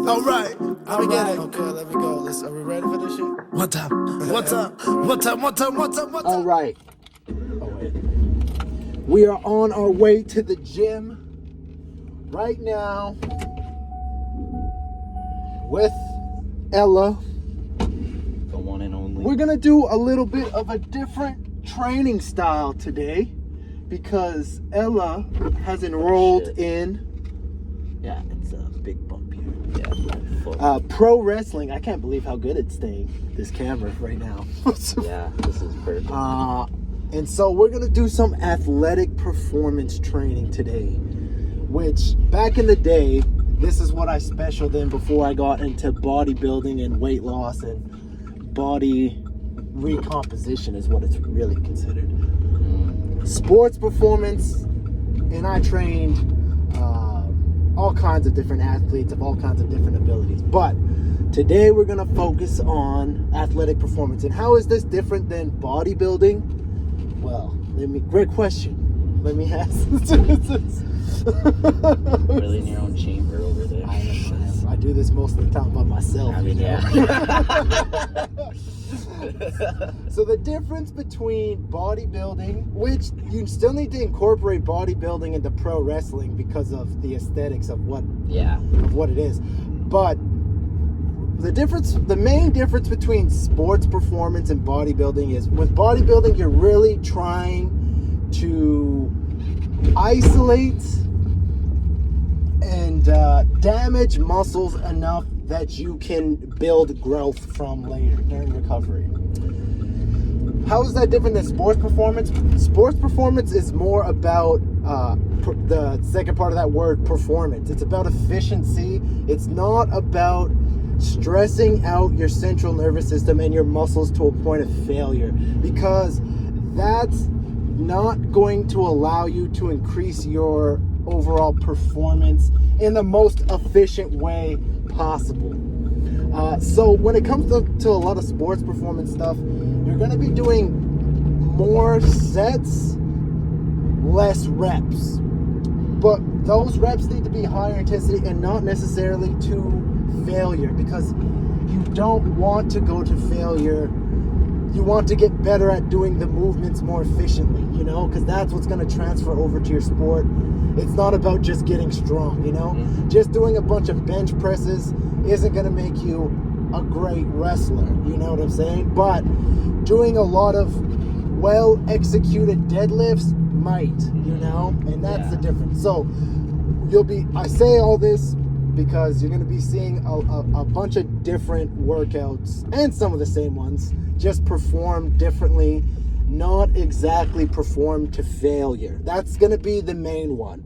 All right, let me get it. Okay, let me go. Are we ready for this shit? One time. What's up? All right. Oh, wait. We are on our way to the gym right now with Ella. The one and only. We're going to do a little bit of a different training style today because Ella has enrolled in... Yeah, it's a big bump here. Yeah. Pro wrestling. I can't believe how good it's staying, this camera right now. Yeah, this is perfect. And so we're going to do some athletic performance training today, which back in the day, this is what I specialed in before I got into bodybuilding and weight loss and body recomposition is what it's really considered. Sports performance, and I trained all kinds of different athletes of all kinds of different abilities. But today we're going to focus on athletic performance. And how is this different than bodybuilding? Well, great question. Let me ask. Really in your own chamber over there. I do this most of the time by myself. I mean, yeah. So the difference between bodybuilding, which you still need to incorporate bodybuilding into pro wrestling because of the aesthetics of what it is, but the main difference between sports performance and bodybuilding is with bodybuilding you're really trying to isolate and damage muscles enough that you can build growth from later during recovery. How is that different than sports performance? Sports performance is more about the second part of that word, performance. It's about efficiency. It's not about stressing out your central nervous system and your muscles to a point of failure, because that's not going to allow you to increase your overall performance in the most efficient way possible. So when it comes to a lot of sports performance stuff, you're going to be doing more sets, less reps. But those reps need to be higher intensity and not necessarily to failure, because you don't want to go to failure. You want to get better at doing the movements more efficiently, because that's what's going to transfer over to your sport. It's not about just getting strong, Mm-hmm. Just doing a bunch of bench presses isn't going to make you a great wrestler, you know what I'm saying? But doing a lot of well-executed deadlifts might, and that's the difference. So I say all this because you're going to be seeing a bunch of different workouts and some of the same ones, just performed differently, not exactly performed to failure. That's going to be the main one.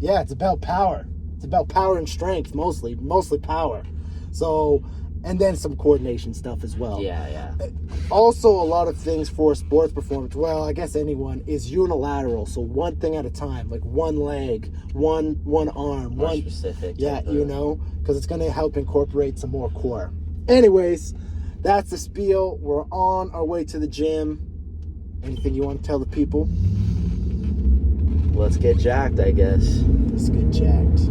It's about power. It's about power and strength, mostly power. So, and then some coordination stuff as well. Yeah. Also, a lot of things for sports performance, well, I guess anyone, is unilateral. So one thing at a time, like one leg, one arm. More specific. Yeah, because it's going to help incorporate some more core. Anyways, that's the spiel. We're on our way to the gym. Anything you want to tell the people? Let's get jacked, I guess. Let's get jacked.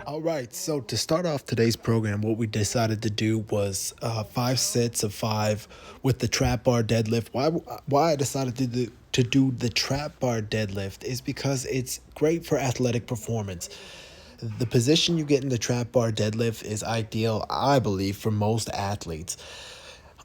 All right, so to start off today's program, what we decided to do was 5 sets of 5 with the trap bar deadlift. Why I decided to do the trap bar deadlift is because it's great for athletic performance. The position you get in the trap bar deadlift is ideal, I believe, for most athletes.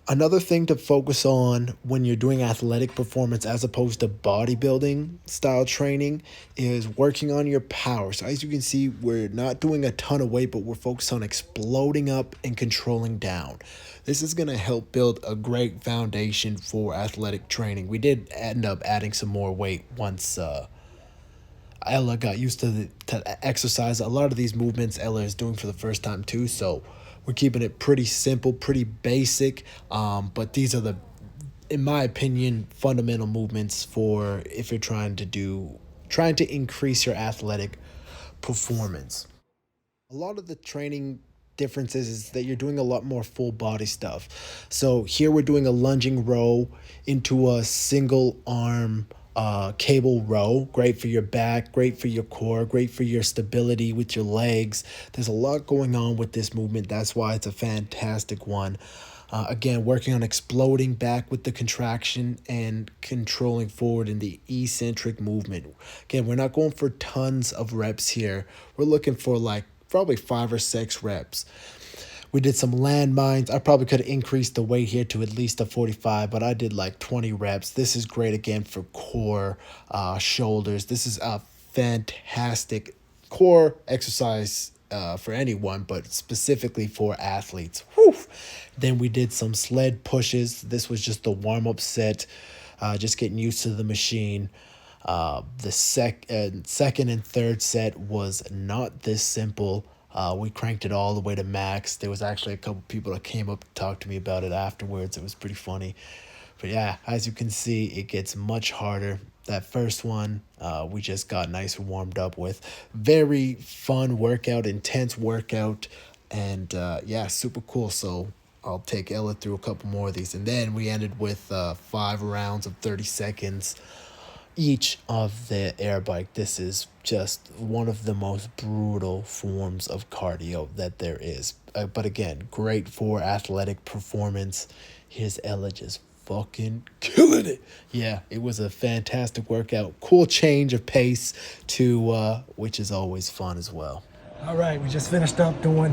Another thing to focus on when you're doing athletic performance as opposed to bodybuilding style training is working on your power. So as you can see, we're not doing a ton of weight, but we're focused on exploding up and controlling down. This is going to help build a great foundation for athletic training. We did end up adding some more weight once Ella got used to exercise. A lot of these movements Ella is doing for the first time too, so we're keeping it pretty simple, pretty basic, but these are in my opinion, fundamental movements for if you're trying to increase your athletic performance. A lot of the training differences is that you're doing a lot more full body stuff. So here we're doing a lunging row into a single arm cable row. Great for your back, great for your core, great for your stability with your legs. There's a lot going on with this movement. That's why it's a fantastic one. Again, working on exploding back with the contraction and controlling forward in the eccentric movement. Again, we're not going for tons of reps here. We're looking for like probably 5 or 6 reps. We did some landmines. I probably could have increased the weight here to at least a 45, but I did like 20 reps. This is great again for core, shoulders. This is a fantastic core exercise for anyone, but specifically for athletes. Whew. Then we did some sled pushes. This was just the warm-up set, just getting used to the machine. The second and third set was not this simple. We cranked it all the way to max. There was actually a couple people that came up to talk to me about it afterwards. It was pretty funny. But yeah, as you can see, it gets much harder. That first one, we just got nice and warmed up with. Very fun workout, intense workout, and yeah, super cool. So I'll take Ella through a couple more of these. And then we ended with 5 rounds of 30 seconds each of the air bike. This is just one of the most brutal forms of cardio that there is. But again, great for athletic performance. Here's Ella just fucking killing it. Yeah, it was a fantastic workout. Cool change of pace to which is always fun as well. All right, we just finished up doing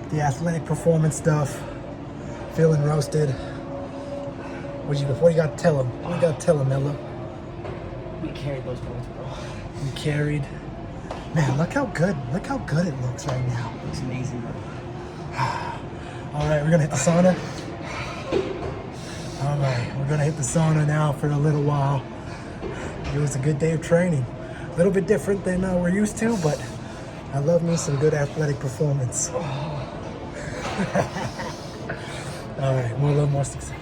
the athletic performance stuff. Feeling roasted. What do you got to tell him? What do you got to tell him, Ella? We carried those points, bro. We carried. Man, look how good it looks right now. Looks amazing, bro. All right, we're gonna hit the sauna. All right, we're gonna hit the sauna now for a little while. It was a good day of training. A little bit different than we're used to, but I love me some good athletic performance. All right, a little more success.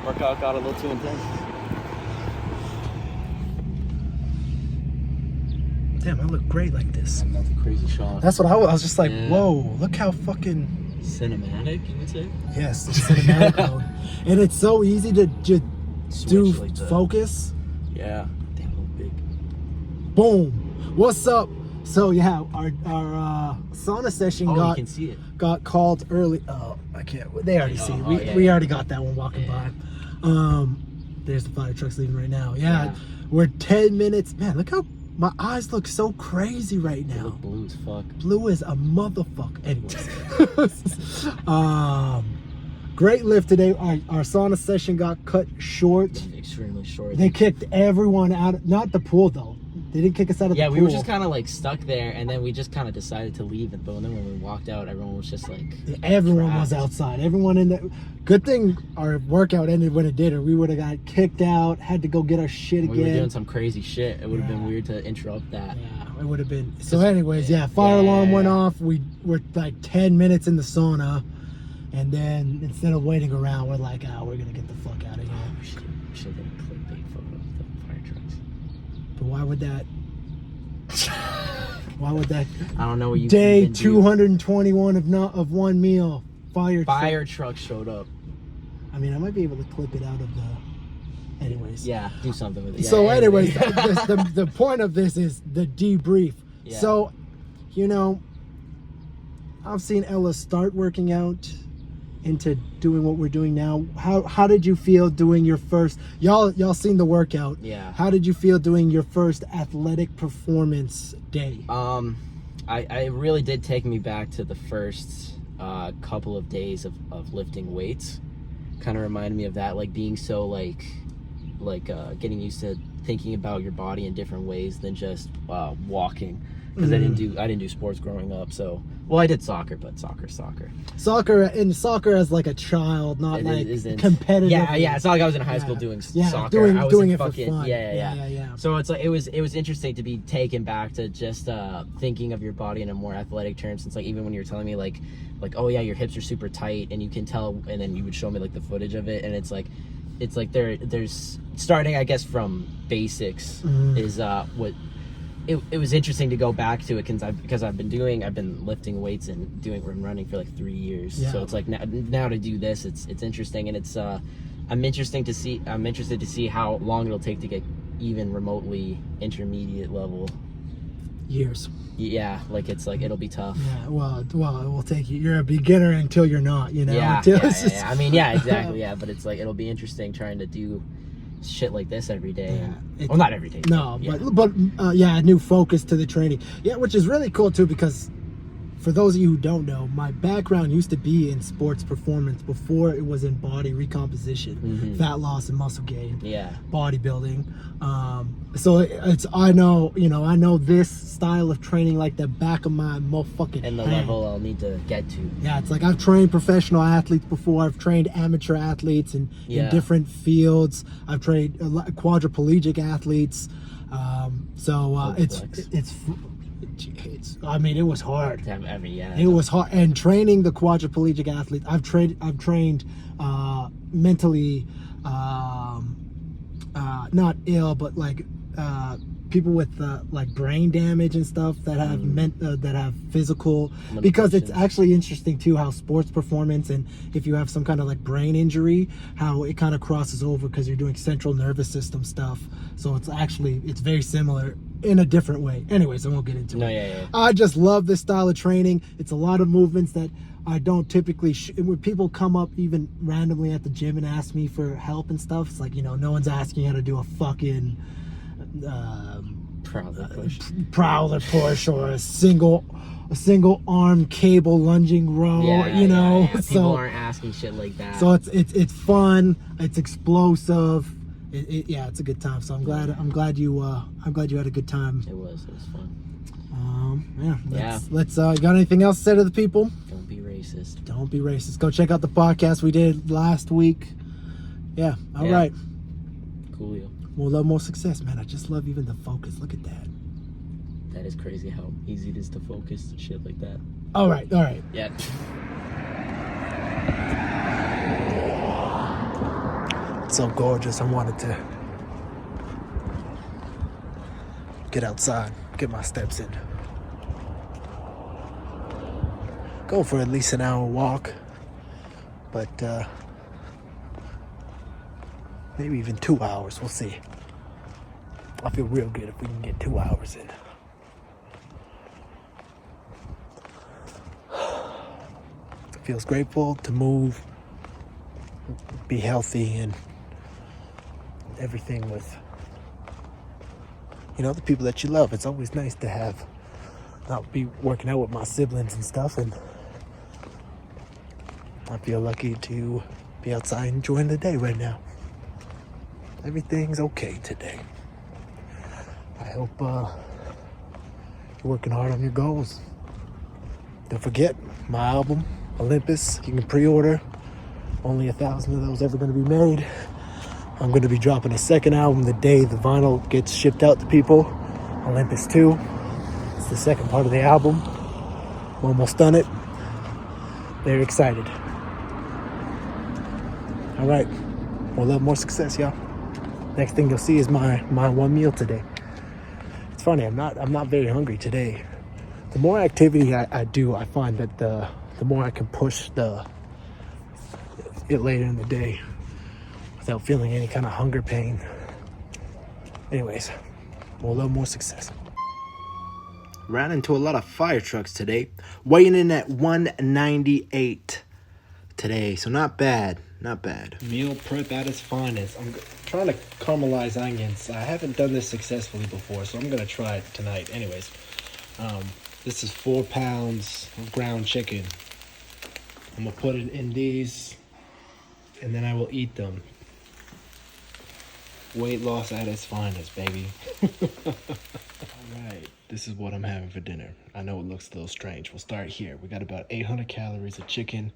Workout got a little too intense. Damn, I look great like this. That's a crazy shot. That's what I was just like, Yeah. whoa, look how fucking... Cinematic, you would say? Yes, it's cinematic mode. And it's so easy to just do Switch like that. focus. Yeah. Damn, a little big. Boom. What's up? So yeah, our sauna session Oh, you can see it. got called early. Oh, I can't. They already see it. We already got that one walking by. There's the fire trucks leaving right now. Yeah, we're 10 minutes. Man, look how my eyes look so crazy right They now. look blue as fuck. Blue as a motherfucker. Anyways, great lift today. Our sauna session got cut short. Extremely short. They kicked everyone out. Not the pool though. They didn't kick us out of the pool. Yeah, we were just kind of like stuck there, and then we just kind of decided to leave. But then when we walked out, everyone was just like, everyone was trapped. outside. Everyone in the. Good thing our workout ended when it did, or we would have got kicked out. Had to go get our shit again. We were doing some crazy shit. It would have been weird to interrupt that. Yeah, it would have been. So, anyways, fire alarm went off. We were like 10 minutes in the sauna, and then instead of waiting around, we're like, we're gonna get the fuck out of here. We should have done a clickbait photo of the fire trucks. But why would that? Why would that? I don't know what you Day can do. 221 of one meal. Fire truck showed up. I mean, I might be able to clip it out of the. Anyways. Yeah, do something with it. Yeah, So, anyway. anyways, the point of this is the debrief. Yeah. So, I've seen Ella start working out into doing what we're doing now. How did you feel doing your first? Y'all seen the workout? Yeah. How did you feel doing your first athletic performance day? I really did take me back to the first couple of days of lifting weights. Kind of reminded me of that, like being so like getting used to thinking about your body in different ways than just walking, because I didn't do sports growing up. So I did soccer, but soccer's soccer. Soccer as like a child, not like competitive. Yeah. It's not like I was in high school doing soccer. Doing it for fun. Yeah. So it's like it was interesting to be taken back to just thinking of your body in a more athletic term. Since like even when you were telling me like oh yeah, your hips are super tight, and you can tell, and then you would show me like the footage of it, and it's like there's starting, I guess, from basics is what it was interesting to go back to it, because I've been lifting weights and running for like 3 years. Yeah. So it's like now to do this, it's interesting, and it's I'm interested to see how long it'll take to get even remotely intermediate level. Years. Yeah, like it's like it'll be tough. Yeah, well, it will take you. You're a beginner until you're not, you know. Yeah, until yeah, it's just- yeah. I mean, yeah, exactly. Yeah, but it's like it'll be interesting trying to do shit like this every day. Yeah, Well, not every day. No, yeah. but yeah, a new focus to the training. Yeah, which is really cool too, because for those of you who don't know, my background used to be in sports performance before it was in body recomposition, fat loss and muscle gain, bodybuilding. So I know this style of training like the back of my motherfucking and the hand. level I'll need to get to. Yeah, it's like I've trained professional athletes before. I've trained amateur athletes in different fields. I've trained quadriplegic athletes. It's I mean, it was hard. It was hard, and training the quadriplegic athletes. I've trained mentally not ill, but like people with like brain damage and stuff that have that have physical, because it's actually interesting too how sports performance, and if you have some kind of like brain injury, how it kind of crosses over because you're doing central nervous system stuff. So it's very similar in a different way. Anyways, I won't get into it. I just love this style of training. It's a lot of movements that I don't typically when people come up even randomly at the gym and ask me for help and stuff, it's like, no one's asking how to do a fucking prowler push or a single arm cable lunging row. People aren't asking shit like that. So it's fun, it's explosive. It's a good time. So I'm glad you had a good time. It was fun. Let's got anything else to say to the people? Don't be racist. Don't be racist. Go check out the podcast we did last week. All right. Coolio. We'll love more success, man. I just love even the focus. Look at that. That is crazy how easy it is to focus and shit like that. All right. Yeah. It's so gorgeous. I wanted to get outside, get my steps in. Go for at least an hour walk, but maybe even 2 hours. We'll see. I feel real good if we can get 2 hours in. It feels grateful to move, be healthy, and everything with the people that you love. It's always nice to have not be working out with my siblings and stuff, and I feel lucky to be outside enjoying the day right now. Everything's okay today. I hope you're working hard on your goals. Don't forget my album, Olympus. You can pre-order. Only 1,000 of those ever going to be made. I'm going to be dropping a second album the day the vinyl gets shipped out to people. Olympus 2. It's the second part of the album. We're almost done it. Very excited. All right. We'll have more success, y'all. Next thing you'll see is my one meal today. It's funny. I'm not very hungry today. The more activity I do, I find that the more I can push it later in the day without feeling any kind of hunger pain. Anyways, we'll have more success. Ran into a lot of fire trucks today, weighing in at 198 today, so not bad. Meal prep at its finest. I'm trying to caramelize onions. I haven't done this successfully before, so I'm gonna try it tonight. Anyways, this is 4 pounds of ground chicken. I'm gonna put it in these, and then I will eat them. Weight loss at its finest, baby. Alright, this is what I'm having for dinner. I know it looks a little strange. We'll start here. We got about 800 calories of chicken,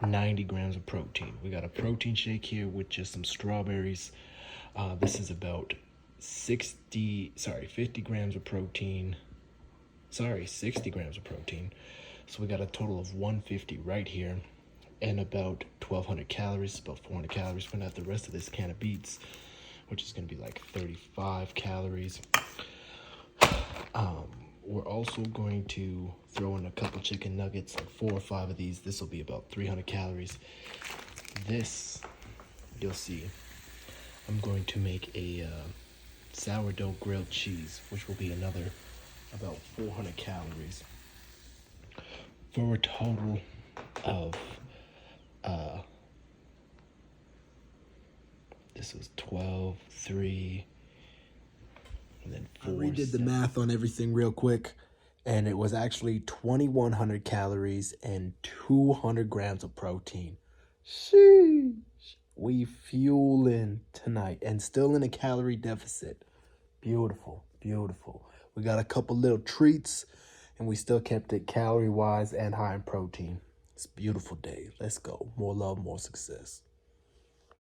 90 grams of protein. We got a protein shake here with just some strawberries. This is about 50 grams of protein. 60 grams of protein. So we got a total of 150 right here. And about 1,200 calories, about 400 calories. We're gonna have the rest of this can of beets, which is going to be like 35 calories. We're also going to throw in a couple chicken nuggets, like 4 or 5 of these. This will be about 300 calories. This you'll see. I'm going to make a sourdough grilled cheese, which will be another about 400 calories for a total of this was 12, 3, and then 4. I redid the math on everything real quick, and it was actually 2,100 calories and 200 grams of protein. Sheesh. We fueling tonight and still in a calorie deficit. Beautiful, beautiful. We got a couple little treats, and we still kept it calorie-wise and high in protein. It's a beautiful day. Let's go. More love, more success.